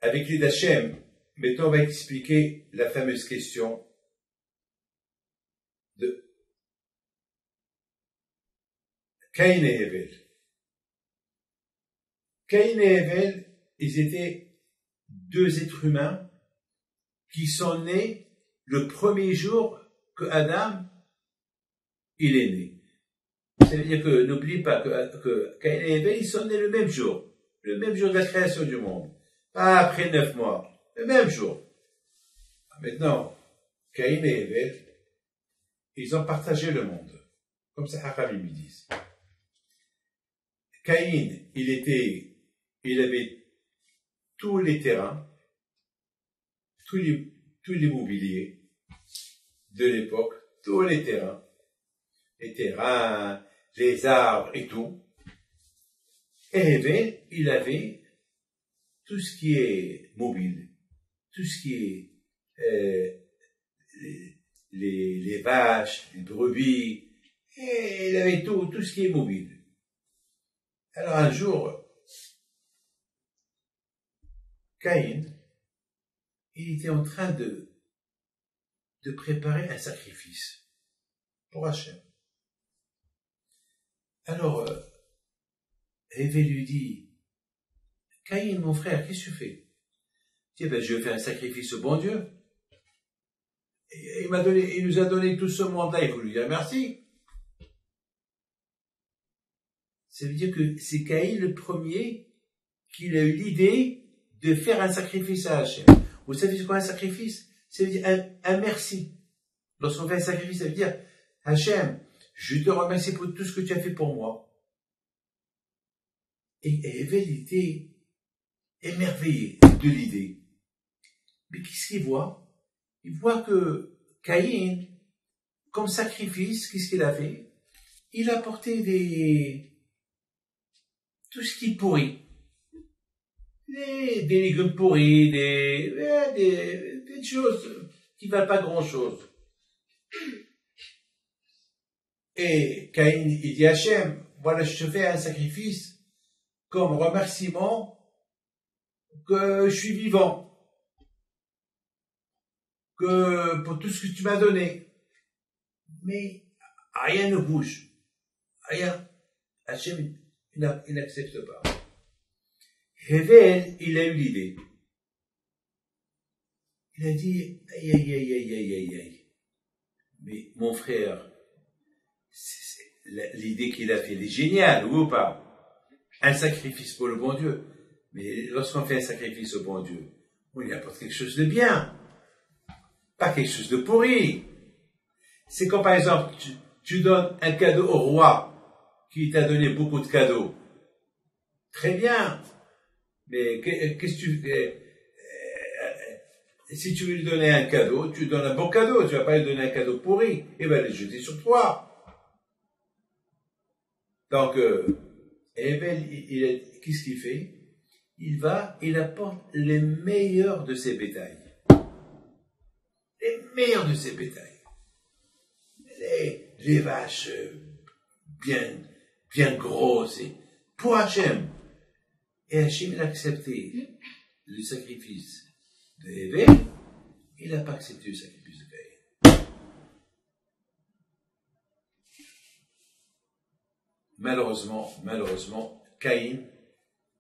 Avec l'aide d'Hachem, maintenant on va expliquer la fameuse question de Caïn et Hevel. Caïn et Hevel, ils étaient deux êtres humains qui sont nés le premier jour que Adam, il est né. Ça veut dire que, n'oubliez pas que Caïn et Hevel, ils sont nés le même jour de la création du monde. Pas après 9 mois, le même jour. Maintenant, Caïn et Hevel, ils ont partagé le monde. Comme ça, Hachamim ils disent. Caïn, il avait tous les terrains, tous les mobiliers de l'époque, tous les terrains, les arbres et tout. Et Hevel, il avait tout ce qui est mobile, tout ce qui est les vaches, les brebis, et il avait tout ce qui est mobile. Alors un jour, Caïn, il était en train de préparer un sacrifice pour Hachem. Alors, Hevel lui dit, Caïn, mon frère, qu'est-ce que tu fais? Il dit, je vais faire un sacrifice au bon Dieu. Et il nous a donné tout ce monde-là, il faut lui dire merci. Ça veut dire que c'est Caïn le premier qui a eu l'idée de faire un sacrifice à Hachem. Vous savez ce qu'est un sacrifice? Ça veut dire un merci. Lorsqu'on fait un sacrifice, ça veut dire, Hachem, je te remercie pour tout ce que tu as fait pour moi. Et Hevel était émerveillé de l'idée. Mais qu'est-ce qu'il voit? Il voit que Caïn, comme sacrifice, qu'est-ce qu'il a fait? Il a apporté tout ce qui est pourri. Des légumes pourris, des choses qui ne valent pas grand-chose. Et Caïn, il dit à Hachem, voilà, je te fais un sacrifice comme remerciement que je suis vivant, que pour tout ce que tu m'as donné. Mais rien ne bouge. Rien. Hachem, il n'accepte pas. Hevel, il a eu l'idée. Il a dit, aïe. Mais mon frère, l'idée qu'il a fait, elle est géniale, ou pas? Un sacrifice pour le bon Dieu. Mais lorsqu'on fait un sacrifice au bon Dieu, on lui apporte quelque chose de bien. Pas quelque chose de pourri. C'est comme par exemple, tu donnes un cadeau au roi, qui t'a donné beaucoup de cadeaux. Très bien. Mais qu'est-ce que si tu veux lui donner un cadeau, tu lui donnes un bon cadeau, tu vas pas lui donner un cadeau pourri, il va le jeter sur toi. Donc, Hevel, qu'est-ce qu'il fait? Il apporte les meilleurs de ses bétails. Les meilleurs de ses bétails. Les vaches bien grosses, pour Hachem. Et Hachem, il a accepté le sacrifice de Hevel, il n'a pas accepté le sacrifice de Caïn. Malheureusement, Caïn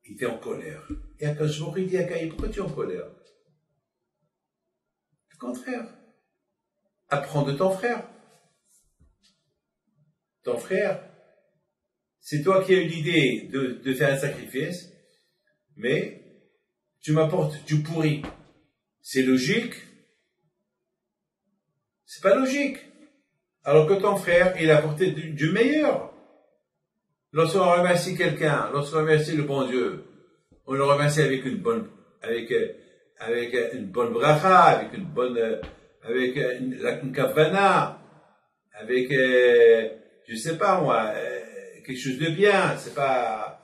était en colère. Et Akadosh Baruch Hu dit à Caïn, pourquoi tu es en colère? Le contraire. Apprends de ton frère. Ton frère, c'est toi qui as eu l'idée de faire un sacrifice, mais tu m'apportes du pourri. C'est logique? C'est pas logique. Alors que ton frère, il a apporté du meilleur. Lorsqu'on remercie quelqu'un, lorsqu'on remercie le bon Dieu, on le remercie avec une bonne bracha, avec une kavana, avec, je sais pas moi, quelque chose de bien. C'est pas,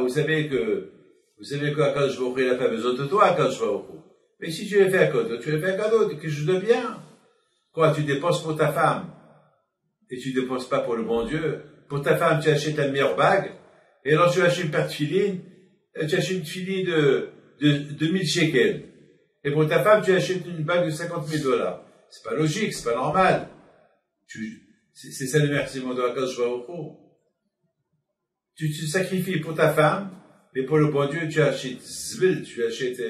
vous savez qu'Akadosh Baruch Hu, il n'a pas besoin de toi, Akadosh Baruch Hu. Mais si tu lui fais un cadeau, quelque chose de bien. Quoi, tu dépenses pour ta femme, et tu dépenses pas pour le bon Dieu. Pour ta femme, tu achètes la meilleure bague, Et alors tu achètes une paire de filines, tu achètes une filine de 1000 shekels. Et pour ta femme, tu achètes une bague de 50 000 $. C'est pas logique, c'est pas normal. C'est ça le remerciement de la cause tu te sacrifies pour ta femme, mais pour le bon Dieu, tu achètes zbel, tu achètes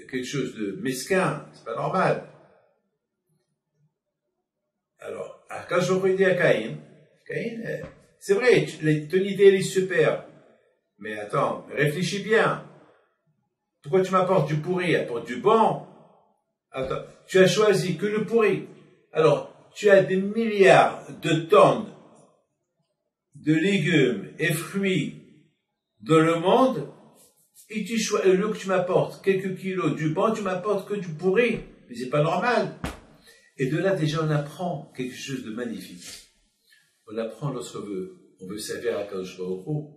quelque chose de mesquin. C'est pas normal. Alors, quand je dis à Caïn, c'est vrai, ton idée elle est super, mais attends, réfléchis bien. Pourquoi tu m'apportes du pourri, apporte du bon? Attends, tu as choisi que le pourri. Alors, tu as des milliards de tonnes de légumes et fruits dans le monde, et au lieu que tu m'apportes quelques kilos du bon, tu m'apportes que du pourri. Mais c'est pas normal. Et de là, déjà, on apprend quelque chose de magnifique. On apprend lorsqu'on veut servir à Kadosh Baruch Hu. On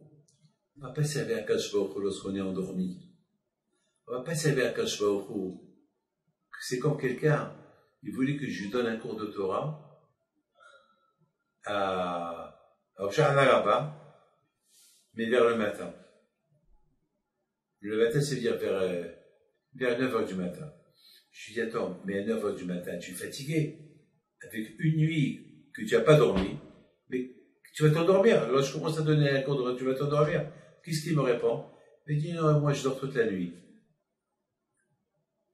ne va pas servir à Kadosh Baruch Hu lorsqu'on est endormi. On ne va pas servir à Kadosh Baruch Hu. C'est comme quelqu'un, il voulait que je lui donne un cours de Torah à Oshana Rabbah, mais vers le matin. Le matin, c'est-à-dire vers 9 h du matin. Je lui dis, attends, mais à 9 h du matin, tu es fatigué, avec une nuit que tu n'as pas dormi, mais tu vas t'endormir. Alors je commence à donner un cours de tu vas t'endormir. Qu'est-ce qu'il me répond? Il me dit, non, moi je dors toute la nuit.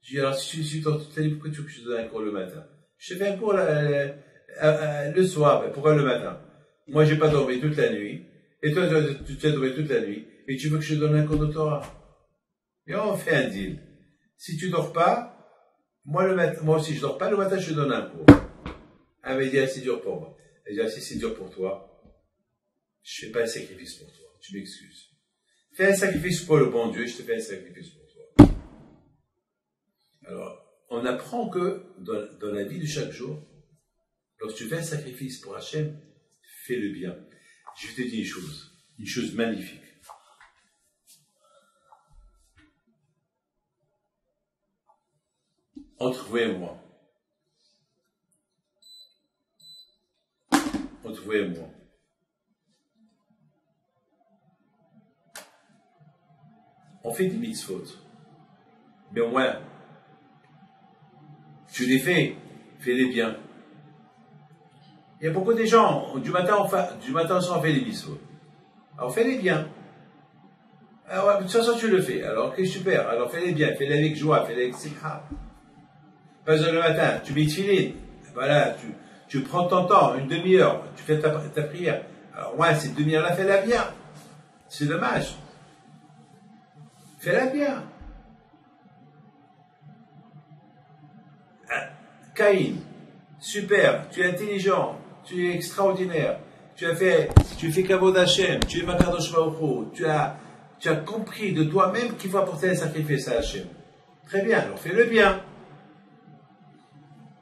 Je dis, alors si tu dors toute la nuit, pourquoi tu veux que je te donne un cours le matin? Je te fais un cours le soir, mais pourquoi le matin? Moi j'ai pas dormi toute la nuit, et toi tu as dormi toute la nuit, et tu veux que je te donne un cours de Torah? Et on fait un deal. Si tu dors pas, moi aussi je dors pas, le matin je te donne un cours. Ah, mais il dit, c'est dur pour moi. Il dit, si c'est dur pour toi, je fais pas un sacrifice pour toi. Tu m'excuses. Fais un sacrifice pour le bon Dieu, je te fais un sacrifice pour toi. Alors, on apprend que dans la vie de chaque jour, lorsque tu fais un sacrifice pour Hachem, fais le bien. Je te dis une chose magnifique. Entre vous et moi, on fait des mitzvot, mais au moins, tu les fais-les bien. Il y a beaucoup de gens, du matin au soir, on fait des mitzvot. Alors fais-les bien. Alors, de toute façon, tu le fais. Alors, qu'est-ce que tu perds? Alors fais-les bien, fais-les avec joie, fais-les avec simcha. Par exemple, le matin, tu mets filet. Voilà, tu prends ton temps, une demi-heure, tu fais ta prière. Alors, ouais, cette demi-heure-là, fais-la bien. C'est dommage. Fais-la bien. Caïn, super, tu es intelligent, tu es extraordinaire, tu fais Kavod Hashem, tu es Makadosh Baruch Hu, tu as compris de toi-même qu'il faut apporter un sacrifice à Hashem. Très bien, alors fais-le bien.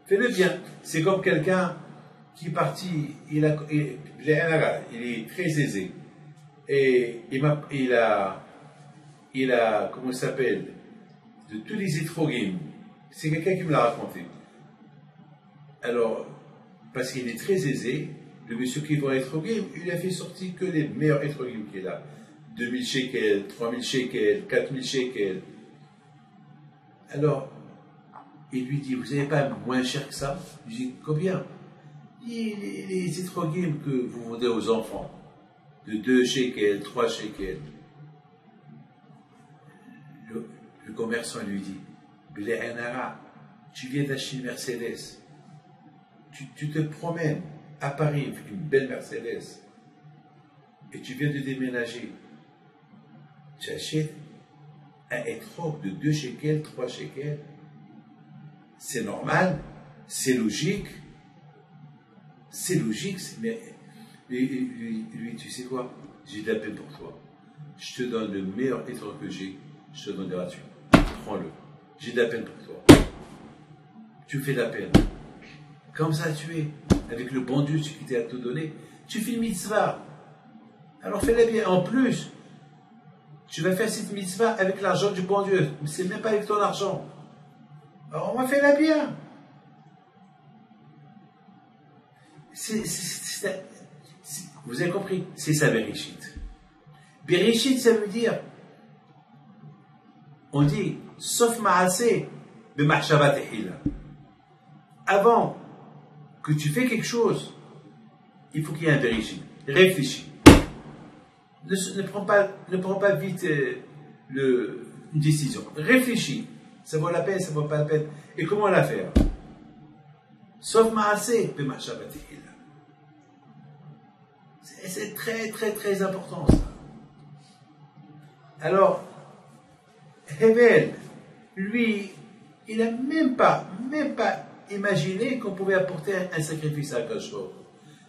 Fais-le bien. C'est comme quelqu'un qui est parti, il est très aisé. Et il a, comment il s'appelle, de tous les étrogim. C'est quelqu'un qui me l'a raconté. Alors, parce qu'il est très aisé, le monsieur qui vend étrogim, il a fait sortir que les meilleurs étrogim qu'il a. 2000 shekels, 3000 shekels, 4000 shekels. Alors, il lui dit, vous n'avez pas moins cher que ça? Je dis, combien? Les étrogim que vous vendez aux enfants, de 2 shekels, 3 shekels. Le commerçant lui dit, Bléhenara, tu viens d'acheter une Mercedes. Tu te promènes à Paris avec une belle Mercedes et tu viens de déménager. Tu achètes un étrog de 2 shekels, 3 shekels. C'est normal, c'est logique, mais lui, tu sais quoi? J'ai de la peine pour toi. Je te donne le meilleur étrog que j'ai, je te donne gratuit. Prends-le. J'ai de la peine pour toi. Tu fais de la peine. Comme ça tu es, avec le bon Dieu qui t'a tout donné, tu fais une mitzvah. Alors fais-la bien. En plus, tu vas faire cette mitzvah avec l'argent du bon Dieu. Mais c'est même pas avec ton argent. Alors on va faire la bien. Vous avez compris? C'est ça, Bereshit. Bereshit, ça veut dire, on dit, sauf ma'aseh, b'mahshava tehila. Avant que tu fais quelque chose, il faut qu'il y ait un Bereshit. Réfléchis. Ne prends pas vite une décision. Réfléchis. Ça vaut la peine, ça vaut pas la peine. Et comment la faire? Sauf ma'aseh, b'mahshava tehila. C'est très, très, très important, ça. Alors, Hevel, lui, il n'a même pas imaginé qu'on pouvait apporter un sacrifice à Akadosh Baruch Hu.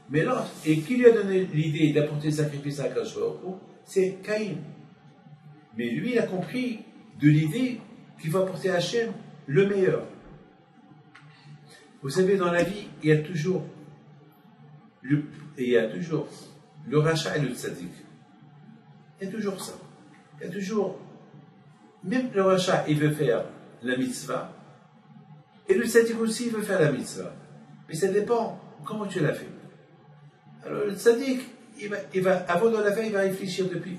Mais là, et qui lui a donné l'idée d'apporter le sacrifice à Akadosh Baruch Hu? C'est Caïn. Mais lui, il a compris de l'idée qu'il faut apporter à Hachem le meilleur. Vous savez, dans la vie, il y a toujours le rachat et le tzaddik. Il y a toujours ça. Il y a toujours, même le rachat, il veut faire la mitzvah, et le tzaddik aussi, il veut faire la mitzvah. Mais ça dépend comment tu l'as fait. Alors le tzaddik, avant de la faire, il va réfléchir depuis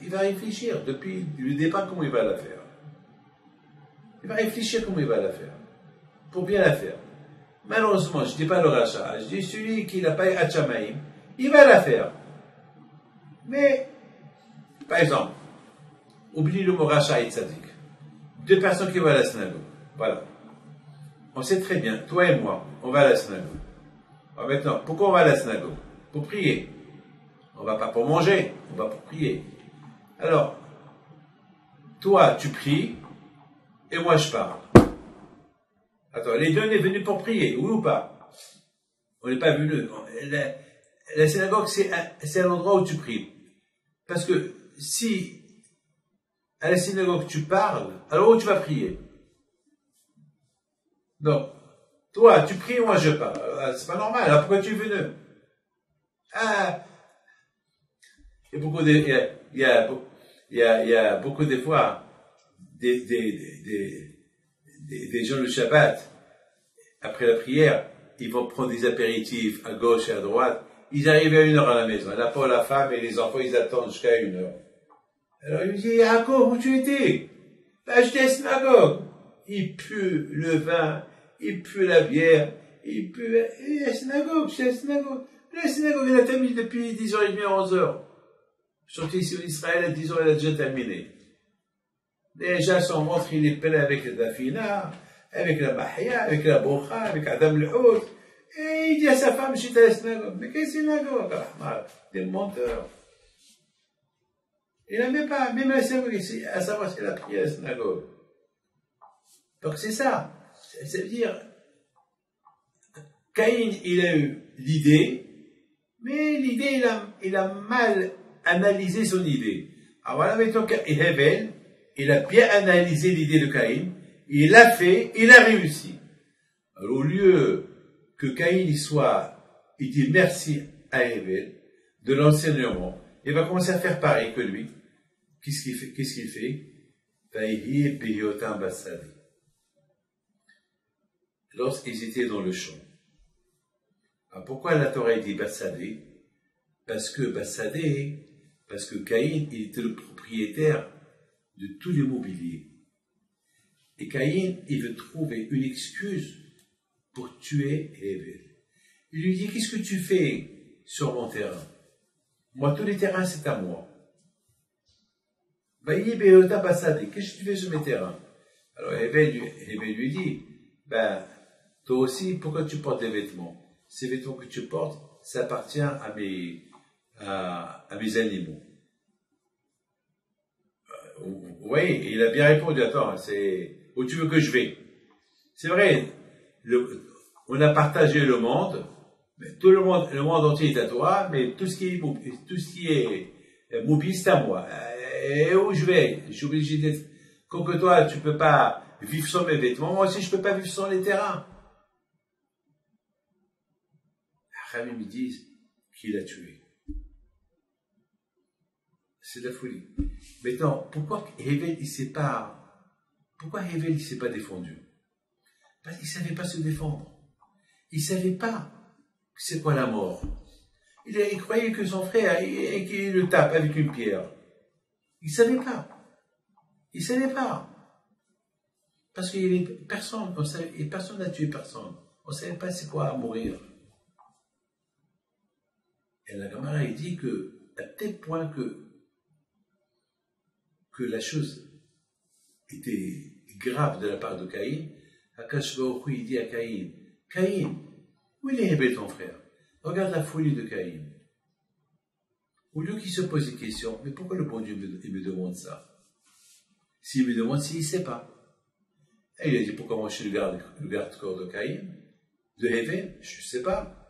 le départ comment il va la faire. Il va réfléchir comment il va la faire, pour bien la faire. Malheureusement, je ne dis pas le rachat, je dis celui qui n'a pas eu Hatchamaïm, il va la faire. Mais, par exemple, oublie le mot rachat et tzaddik. Deux personnes qui vont à la synagogue. Voilà. On sait très bien, toi et moi, on va à la synagogue. Alors maintenant, pourquoi on va à la synagogue? Pour prier. On ne va pas pour manger, on va pour prier. Alors, toi, tu pries, et moi, je parle. Attends, les deux, on est venus pour prier, oui ou pas? On n'est pas venus. La synagogue, c'est un endroit où tu pries. Parce que si à la synagogue tu parles, alors où tu vas prier? Non. Toi, tu pries, moi je parle. C'est pas normal. Alors pourquoi tu es venu? Ah. Il y a beaucoup de fois des gens le Shabbat, après la prière, ils vont prendre des apéritifs à gauche et à droite. Ils arrivent à 1h à la maison. La pauvre, la femme et les enfants, ils attendent jusqu'à 1h. Alors il me dit, Yaakov, où tu étais? Ben, j'étais à la synagogue. Il pue le vin, il pue la bière, il pue la synagogue, c'est la synagogue. La synagogue, elle a terminé depuis 10h30 à 11h. Je suis sorti ici en Israël à 10h, elle a déjà terminé. Déjà, son ventre, il est plein avec la dafina, avec la mahia, avec la boucha, avec Adam le Hout. Et il dit à sa femme, j'étais à la synagogue. Mais quelle synagogue? Des menteurs. Il n'a même pas, même la synagogue, à savoir si elle a prié à la synagogue. Donc c'est ça. Ça veut dire, Caïn, il a eu l'idée, mais l'idée, il a mal analysé son idée. Alors voilà, mettons qu'Hevel, il a bien analysé l'idée de Caïn, il l'a fait, il a réussi. Alors au lieu que Caïn il dit merci à Hevel de l'enseignement, il va commencer à faire pareil que lui. Qu'est-ce qu'il fait? Lorsqu'ils étaient dans le champ. Alors pourquoi la Torah dit Bassadé? Parce que Caïn, il était le propriétaire de tout l'immobilier. Et Caïn, il veut trouver une excuse pour tuer Hevel. Il lui dit, qu'est-ce que tu fais sur mon terrain? Moi, tous les terrains, c'est à moi. Qu'est-ce que tu fais sur mes terrains? Alors Hevel lui dit, toi aussi, pourquoi tu portes des vêtements? Ces vêtements que tu portes, ça appartient à mes animaux. Vous voyez, il a bien répondu, attends, c'est où tu veux que je vais? C'est vrai, on a partagé le monde, mais tout le monde entier est à toi, mais tout ce qui est mobile, c'est à moi. Et où je vais? Je suis obligé d'être, comme que toi, tu peux pas vivre sans mes vêtements, moi aussi je peux pas vivre sans les terrains. Ramim me disent qu'il l'a tué. C'est de la folie. Maintenant, pourquoi Hevel il s'est pas défendu? Parce qu'il savait pas se défendre. Il savait pas c'est quoi la mort. Il croyait que son frère, qu'il le tape avec une pierre. Il ne savait pas. Il ne savait pas. Parce qu'il y avait personne, et personne n'a tué personne. On ne savait pas c'est quoi mourir. Et la Gemara, il dit que, à tel point que la chose était grave de la part de Caïn, Akash Baruch Hu, il dit à Caïn, Caïn, où il est Hébel ton frère? Regarde la folie de Caïn. Au lieu qu'il se pose une question, mais pourquoi le bon Dieu me demande ça? S'il me demande, s'il ne sait pas. Et il a dit, pourquoi moi je suis le garde-corps de Caïn? De Hébel? Je ne sais pas.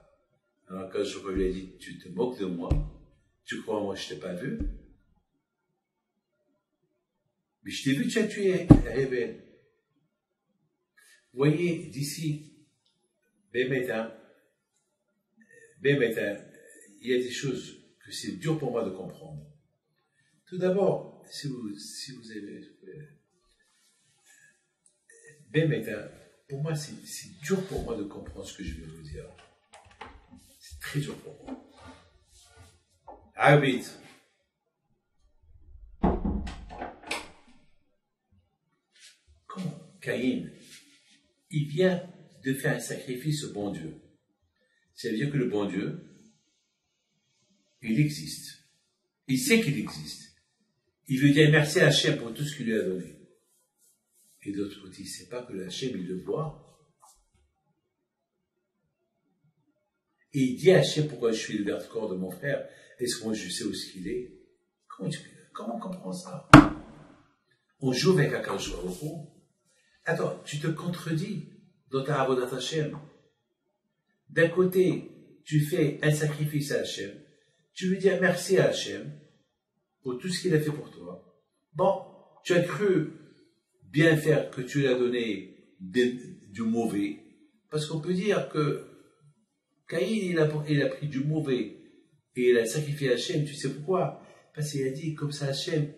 Alors quand je lui ai dit, tu te moques de moi? Tu crois moi je ne t'ai pas vu? Mais je t'ai vu, tu as tué Hébel. Vous voyez, d'ici, Bémétin, il y a des choses que c'est dur pour moi de comprendre. Tout d'abord, si vous avez Bémétin, pour moi, c'est dur pour moi de comprendre ce que je vais vous dire. C'est très dur pour moi. Arbitre. Comment Caïn, il vient de faire un sacrifice au bon Dieu. Ça veut dire que le bon Dieu, il existe. Il sait qu'il existe. Il veut dire merci à Hachem pour tout ce qu'il lui a donné. Et d'autre côté, il ne sait pas que Hachem, il le voit. Et il dit à Hachem, pourquoi je suis le garde-corps de mon frère? Est-ce que moi je sais où ce qu'il est? Comment on comprend ça? On joue avec Akadosh Baruch Hu. Attends, tu te contredis dans ta avodat Hachem. D'un côté, tu fais un sacrifice à Hachem. Tu veux dire merci à Hachem pour tout ce qu'il a fait pour toi. Bon, tu as cru bien faire que tu lui as donné du mauvais. Parce qu'on peut dire que Caïn, il a pris du mauvais et il a sacrifié Hachem. Tu sais pourquoi? Parce qu'il a dit comme ça Hachem,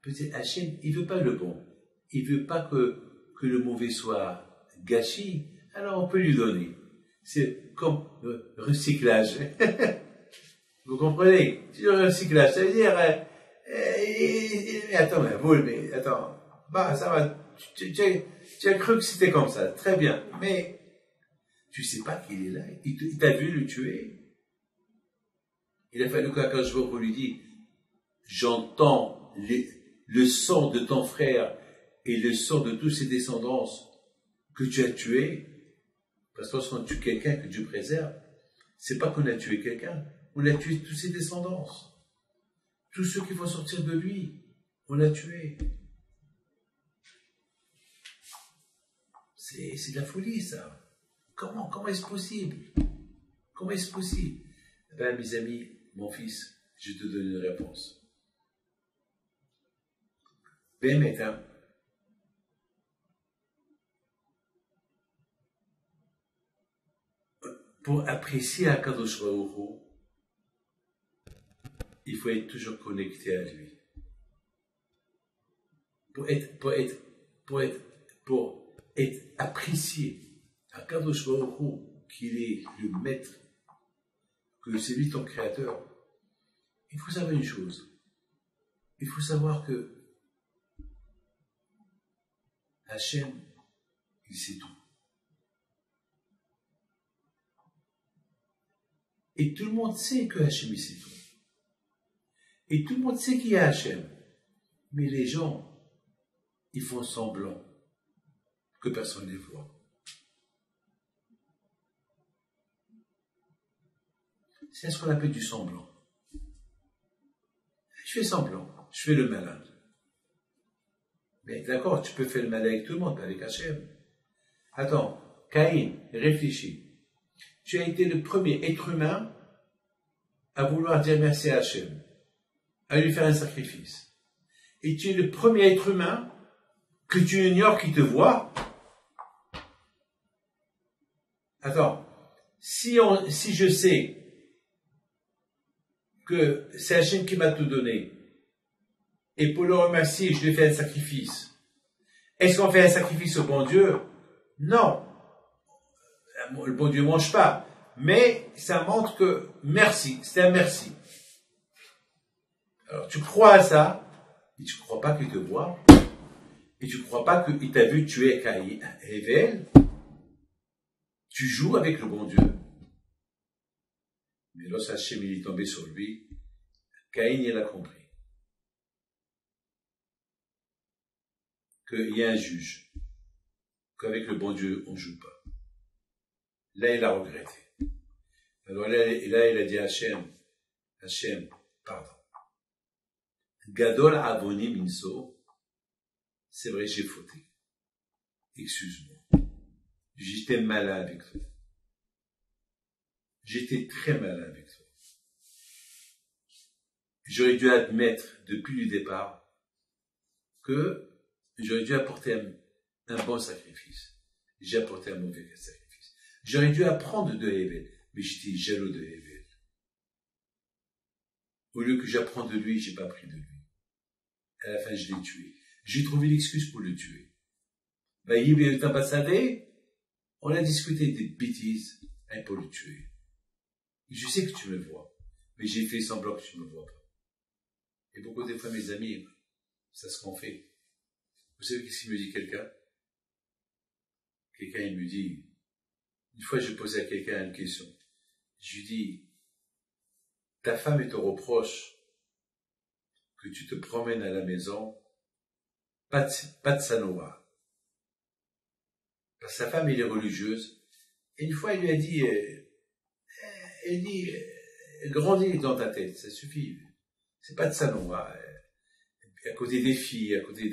peut-être Hachem, il veut pas le bon. Il veut pas que le mauvais soit gâché. Alors on peut lui donner. C'est comme le recyclage. Vous comprenez? C'est le recyclage. Ça veut dire, attends, bah, ça va, tu as cru que c'était comme ça. Très bien. Mais, tu sais pas qu'il est là. Il t'a vu le tuer. Il a fallu qu'Akadosh Baruch Hu lui dise, j'entends le sang de ton frère et le sang de tous ses descendants que tu as tués. Parce que lorsqu'on tue quelqu'un que Dieu préserve, c'est pas qu'on a tué quelqu'un, on a tué tous ses descendants. Tous ceux qui vont sortir de lui, on l'a tué. C'est de la folie, ça. Comment est-ce possible? Comment est-ce possible? Eh bien, mes amis, mon fils, je te donne une réponse. Ben, maintenant, pour apprécier Akadosh Baruch Hu, il faut être toujours connecté à lui. Pour être apprécié Akadosh Baruch Hu, qu'il est le maître, que c'est lui ton créateur, il faut savoir une chose. Il faut savoir que Hachem, il sait tout. Et tout le monde sait que Hachem, il sait tout. Et tout le monde sait qu'il y a Hachem. Mais les gens, ils font semblant que personne ne les voit. C'est ce qu'on appelle du semblant. Je fais semblant, je fais le malin. Mais d'accord, tu peux faire le malin avec tout le monde, pas avec Hachem. Attends, Caïn, réfléchis. Tu as été le premier être humain à vouloir dire merci à Hachem, à lui faire un sacrifice. Et tu es le premier être humain que tu ignores qui te voit. Attends, si je sais que c'est Hachem qui m'a tout donné, et pour le remercier, je lui fais un sacrifice, est-ce qu'on fait un sacrifice au bon Dieu? Non. Le bon Dieu ne mange pas. Mais ça montre que merci, c'est un merci. Alors, tu crois à ça, et tu ne crois pas qu'il te voit, et tu ne crois pas qu'il t'a vu tuer Hevel, tu joues avec le bon Dieu. Mais lorsque Hachem est tombé sur lui, Caïn, il a compris qu'il y a un juge, qu'avec le bon Dieu, on ne joue pas. Là, il a regretté. Alors là, il a dit à Hachem, pardon. Gadol Avoni Minso, c'est vrai, j'ai fauté. Excuse-moi. J'étais malin avec toi. J'étais très malin avec toi. J'aurais dû admettre depuis le départ que j'aurais dû apporter un bon sacrifice. J'ai apporté un mauvais sacrifice. J'aurais dû apprendre de Hevel, mais j'étais jaloux de Hevel. Au lieu que j'apprenne de lui, j'ai pas appris de lui. À la fin, je l'ai tué. J'ai trouvé l'excuse pour le tuer. On a discuté des bêtises pour le tuer. Je sais que tu me vois, mais j'ai fait semblant que tu me vois pas. Et beaucoup de fois, mes amis, c'est ce qu'on fait. Vous savez qu'est-ce qu'il me dit quelqu'un? Quelqu'un, il me dit, une fois, je posais à quelqu'un une question. Je lui dis, ta femme te reproche que tu te promènes à la maison, pas de sanoa. Parce que sa femme, elle est religieuse. Et une fois, il lui a dit, grandis dans ta tête, ça suffit. C'est pas de sanoa. À côté des filles, à côté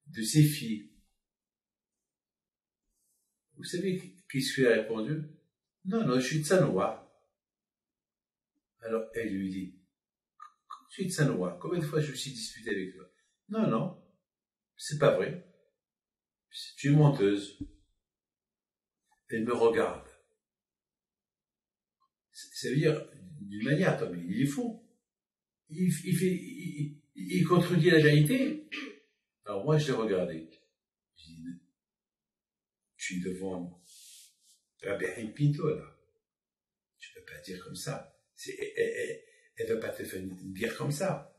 de ses filles. Vous savez qu'est-ce qu'il a répondu? Non, je suis de sanoa. Alors, elle lui dit, je suis de sanoa. Combien de fois je me suis disputé avec toi? Non, c'est pas vrai. Tu es menteuse. Elle me regarde. Ça veut dire, d'une manière, attends, mais il est fou. Il contredit la vérité. Alors moi, je l'ai regardé. Je dis, tu es devant Rabbi Haim Pinto, là. Tu peux pas dire comme ça. Elle va pas te faire dire comme ça.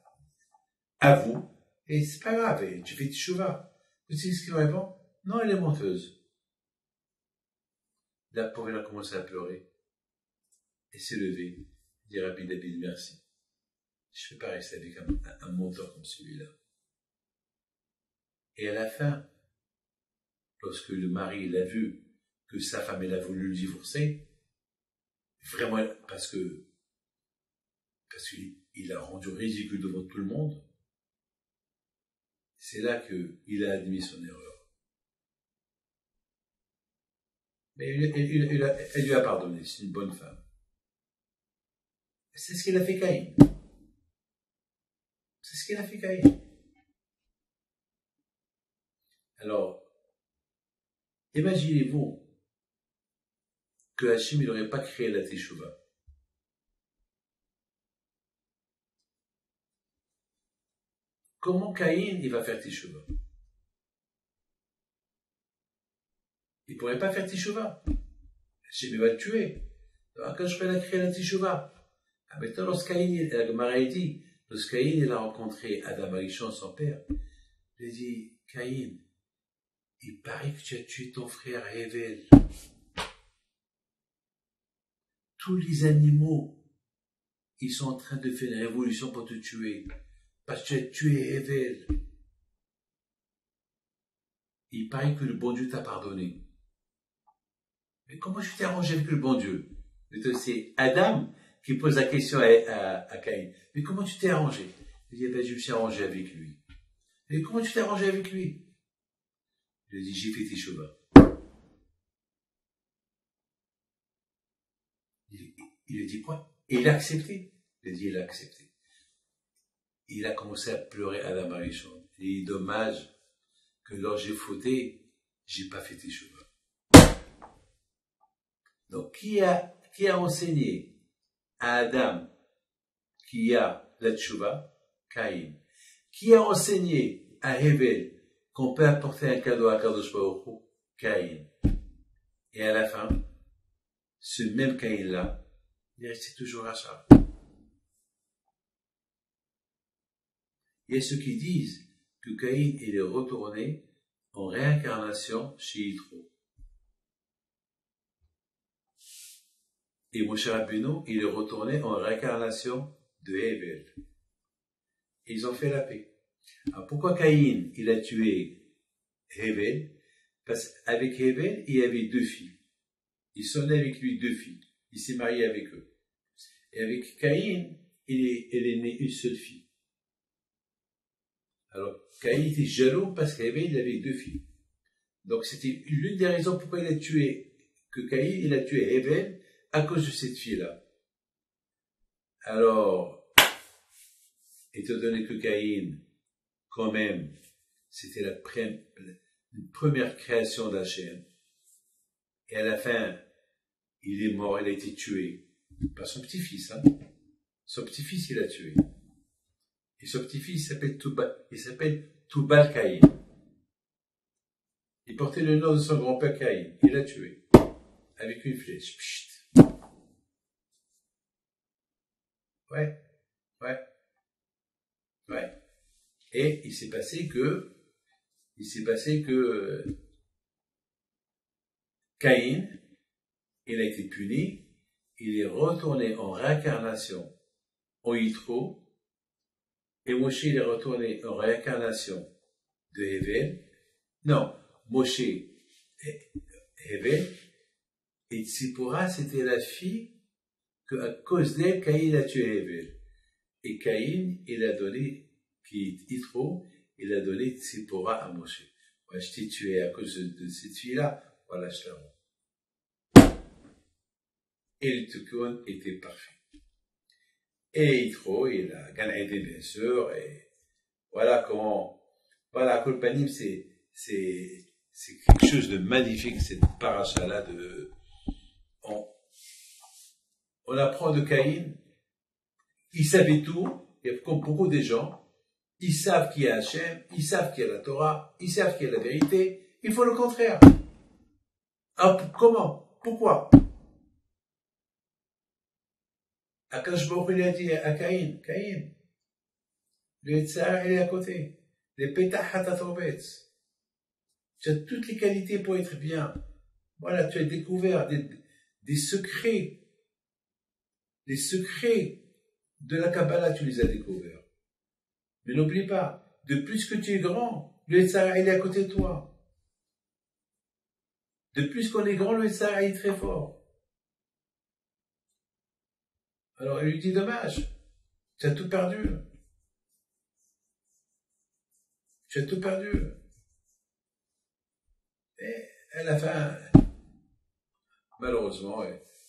Avoue. Et c'est pas grave, tu fais tchouva. Vous savez ce qu'il répond? Non, elle est menteuse. La pauvre, elle a commencé à pleurer. Et s'est levée. Dit Rabbi David, merci. Je ne fais pas rester avec un menteur comme celui-là. Et à la fin, lorsque le mari l'a vu que sa femme elle a voulu le divorcer, vraiment parce qu'il a rendu ridicule devant tout le monde, c'est là qu'il a admis son erreur. Mais elle lui a pardonné, c'est une bonne femme. C'est ce qu'elle a fait Caïn. C'est ce qu'elle a fait Caïn. Alors, imaginez-vous que Hachem n'aurait pas créé la Teshuvah. Comment Caïn il va faire Teshuvah? Il ne pourrait pas faire Teshuvah. Hachem va le tuer. Alors, quand je fais la créer la Teshuvah, maintenant, lorsqu'Caïn, la Gemara dit, lorsqu'Caïn il a rencontré Adam Arishon, son père, il a dit, Caïn, il paraît que tu as tué ton frère Hevel. Tous les animaux, ils sont en train de faire une révolution pour te tuer. Parce que tu as tué Hevel. Il paraît que le bon Dieu t'a pardonné. Mais comment tu t'es arrangé avec le bon Dieu? C'est Adam qui pose la question à Caïn. Mais comment tu t'es arrangé? Il dit, je me suis arrangé avec lui. Mais comment tu t'es arrangé avec lui? Il a dit, j'ai fait Teshuvah. Il a dit quoi? Et il a accepté. Il a dit, il a accepté. Il a commencé à pleurer Adam Arishon. Il est dommage que lorsque j'ai fauté, j'ai pas fait Teshuvah. Donc, qui a enseigné à Adam qui a la Teshuvah? Caïn. Qui a enseigné à Hevel qu'on peut apporter un cadeau à Kadosh Baruch Hu? Caïn. Et à la fin, ce même Caïn-là, il est resté toujours Rachel. Il y a ceux qui disent que Caïn, il est retourné en réincarnation chez Yitro. Et Moshe Rabbeinu, il est retourné en réincarnation de Hevel. Ils ont fait la paix. Alors pourquoi Caïn, il a tué Hevel? Parce qu'avec Hevel, il y avait 2 filles. Il s'en est avec lui 2 filles. Il s'est marié avec eux. Et avec Caïn, elle est née une seule fille. Alors, Caïn était jaloux parce qu'Hevel, il avait 2 filles. Donc, c'était l'une des raisons pourquoi il a tué, que Caïn, il a tué Hevel à cause de cette fille-là. Alors, étant donné que Caïn, quand même, c'était la première création d'Hachem, et à la fin, il est mort, il a été tué par son petit-fils. Hein. Son petit-fils, il l'a tué. Et son petit-fils s'appelle Tubal Caïn. Il portait le nom de son grand-père Caïn. Il l'a tué avec une flèche. Pchit. Ouais. Et il s'est passé que Caïn, il a été puni, il est retourné en réincarnation en Yitro, et Moshe il est retourné en réincarnation de Hevel. Non, Moshe, Hevel, et Tzipora, c'était la fille qu'à cause d'elle, Caïn a tué Hevel. Et Caïn, il a donné, qui est Yitro, il a donné Tzipora à Moshe. Moi, je t'ai tué à cause de cette fille-là, voilà, je la rends. Et le Tikkun était parfait. Et Yitro, il a gagné bien sûr, et voilà comment, voilà, Kolpanim, c'est quelque chose de magnifique, cette paracha-là on apprend de Caïn, il savait tout, et comme beaucoup de gens, ils savent qui est Hachem, ils savent qui est la Torah, ils savent qui est la vérité, il faut le contraire. Alors, comment? Pourquoi? Akash Baruch il a dit à Caïn, le Yetzirah, il est à côté. Les Petah Hatatobetz. Tu as toutes les qualités pour être bien. Voilà, tu as découvert des secrets. Les secrets de la Kabbalah, tu les as découverts. Mais n'oublie pas, de plus que tu es grand, le Yetzirah, il est à côté de toi. De plus qu'on est grand, le Yetzirah est très fort. Alors, il lui dit, dommage, tu as tout perdu. Tu as tout perdu. Et à la fin, malheureusement,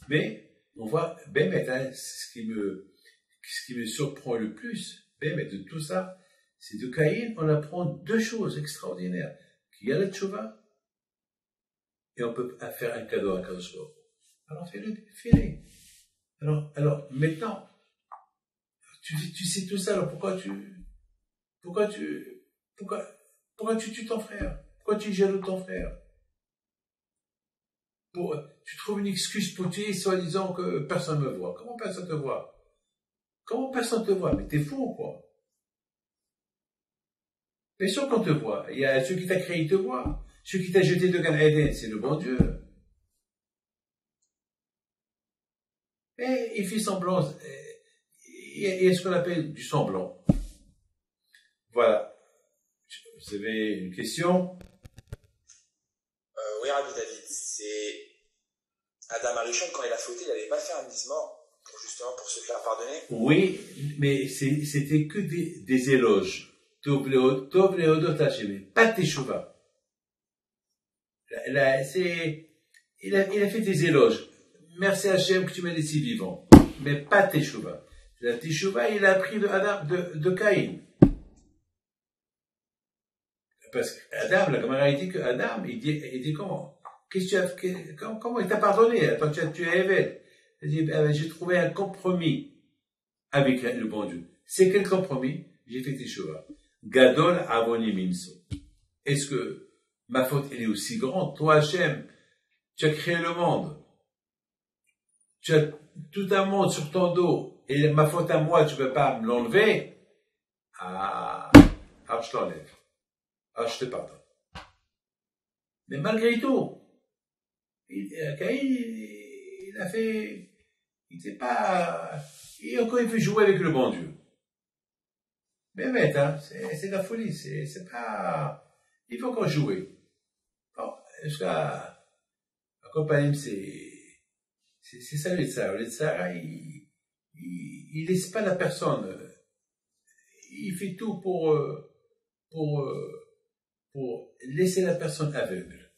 mais on voit, hein, ce qui me surprend le plus, de tout ça, c'est de Caïn, on apprend 2 choses extraordinaires. Qu'il y a la tchouva, et on peut faire un cadeau à Kadosh Baruch Hu. Alors fais-le. Alors, maintenant, tu sais tout ça, alors pourquoi tu tues ton frère? Pourquoi tu jaloux ton frère? Tu trouves une excuse pour tuer, soi-disant que personne ne me voit. Comment personne te voit? Mais t'es fou, quoi. Bien sûr qu'on te voit. Il y a ceux qui t'a créé, te voient. Ceux qui t'a jeté de Gan Eden, c'est le bon Dieu. Et il fait semblant. Il y a ce qu'on appelle du semblant. Voilà. Vous avez une question? Oui, Rabbi David. C'est Adam Arishon, quand il a fauté, il n'avait pas fait un misement pour se faire pardonner? Oui, mais c'était que des éloges. Tov leodot Hashem, pas teshuva. Il a fait des éloges. Merci Hashem que tu m'as laissé vivant. Mais pas teshuva. La teshuva, il a appris de Caïn. Parce qu'Adam, la camarade, il dit que Adam, il dit comment? Comment il t'a pardonné quand tu as tué Hevel? Il dit, j'ai trouvé un compromis avec le bon Dieu. C'est quel compromis? J'ai fait teshuva. Gadol avoni minso. Est-ce que ma faute, elle est aussi grande? Toi, Hachem, tu as créé le monde. Tu as tout un monde sur ton dos. Et ma faute à moi, tu peux pas me l'enlever. Ah, je t'enlève. Ah, je te pardonne. Mais malgré tout, Caïn, il a fait, il n'était pas, encore il peut jouer avec le bon Dieu. Mais bête, hein, c'est de la folie, c'est pas, il faut encore jouer. Bon, jusqu'à, accompagner, c'est ça le tsar. Le tsar, il laisse pas la personne, il fait tout pour laisser la personne aveugle.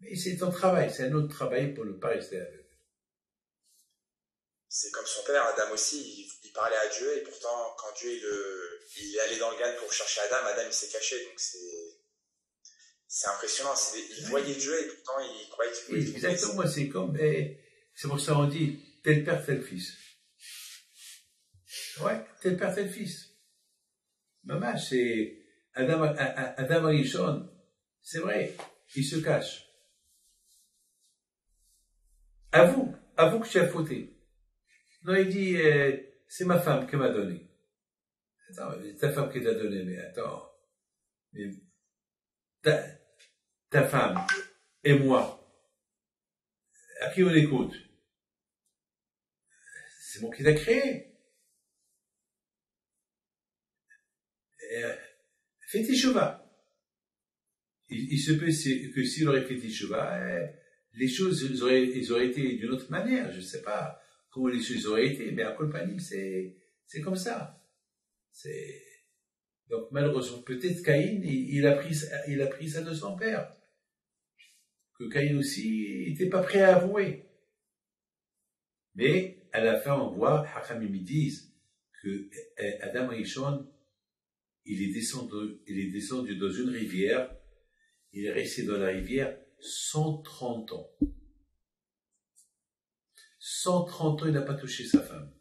Mais c'est un travail, c'est un autre travail pour ne pas rester aveugle. C'est comme son père, Adam aussi, il parlait à Dieu, et pourtant, quand Dieu il est allé dans le Gan pour chercher Adam, Adam il s'est caché, donc c'est impressionnant, il voyait Dieu, et pourtant il croyait qu'il pouvait trouver. Exactement, c'est comme, c'est pour ça qu'on dit, tel père, tel fils. Ouais, tel père, tel fils. Maman, c'est, Adam Arishon, c'est vrai, il se cache. Avoue que tu as fauté. Non, il dit, c'est ma femme qui m'a donné. Attends, c'est ta femme qui t'a donné, mais attends. Mais ta femme et moi, à qui on écoute? C'est moi qui t'a créé. Fais teshuva. Il se peut que s'il aurait fait teshuva, les choses ils auraient été d'une autre manière. Je ne sais pas comment les choses auraient été, mais à Kolpanim, c'est comme ça. Donc malheureusement, peut-être Caïn, il a pris ça de son père. Que Caïn aussi n'était pas prêt à avouer. Mais à la fin, on voit, Hachamim disent que Adam Rishon, il est descendu dans une rivière, il est resté dans la rivière 130 ans. 130 ans, il n'a pas touché sa femme.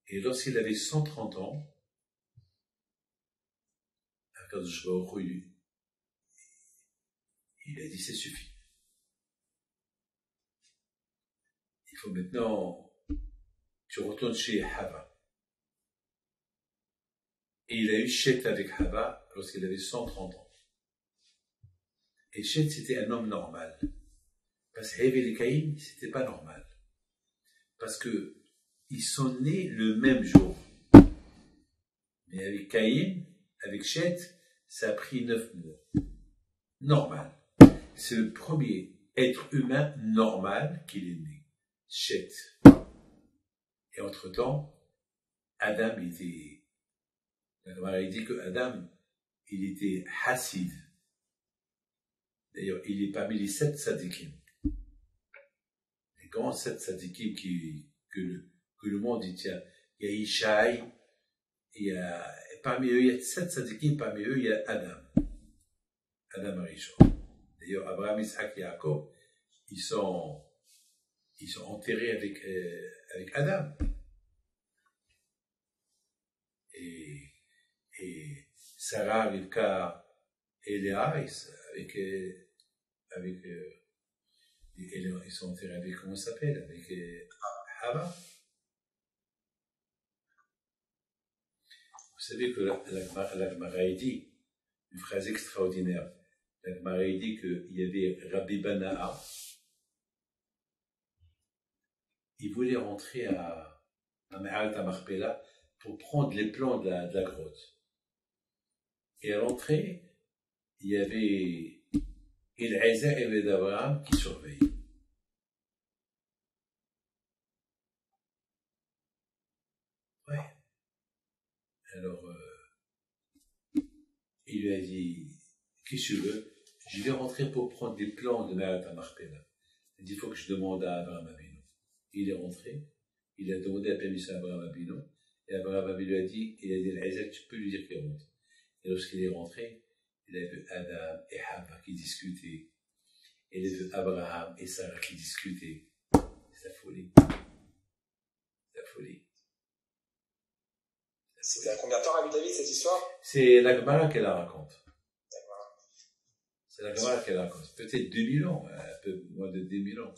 Et lorsqu'il avait 130 ans, il a dit, c'est suffit. Il faut maintenant, tu retournes chez Hava. Et il a eu Chet avec Hava lorsqu'il avait 130 ans. Et Chet, c'était un homme normal. Parce que Hevel et Caïn, c'était pas normal. Parce que ils sont nés le même jour. Mais avec Caïn, avec Chet, ça a pris 9 mois. Normal. C'est le premier être humain normal qu'il est né. Chet. Et entre-temps, Adam était... La Gemara dit que Adam, il était Hassid. D'ailleurs, il est parmi les 7 tzadikim. Les grands 7 tzadikim que le monde dit, tiens, il y a Ishaï, parmi eux, il y a 7 tzadikim, parmi eux, il y a Adam. Adam Arishon. D'ailleurs, Abraham, Isaac et Jacob, ils sont enterrés avec Adam. Et Sarah, Rivka et Léa, ils sont enterrés avec, comment ça s'appelle, avec Hava. Vous savez que la Gemara dit une phrase extraordinaire. La Gemara dit qu'il y avait Rabbi Bana'a. Il voulait rentrer à Me'arat HaMachpelah pour prendre les plans de la grotte. Et à l'entrée, il y avait Eliezer et Abraham qui surveillent. Ouais. Alors, il lui a dit, qu'est-ce que tu veux? Je vais rentrer pour prendre des plans de Me'arat HaMachpelah. Il dit, il faut que je demande à Abraham Avinu. Il est rentré, il a demandé la permission à Abraham Avinu, et Abraham Avinu lui a dit, Eliezer, tu peux lui dire qu'il rentre. Et lorsqu'il est rentré, il a vu Adam et Hava qui discutaient. Et il a vu Abraham et Sarah qui discutaient. C'est la folie. C'est la folie. C'était à combien de temps, Rabbi David, cette histoire? C'est la Gemara qui la raconte. D'accord. C'est la Gemara qui la raconte. Peut-être 2000 ans, un peu moins de 2000 ans.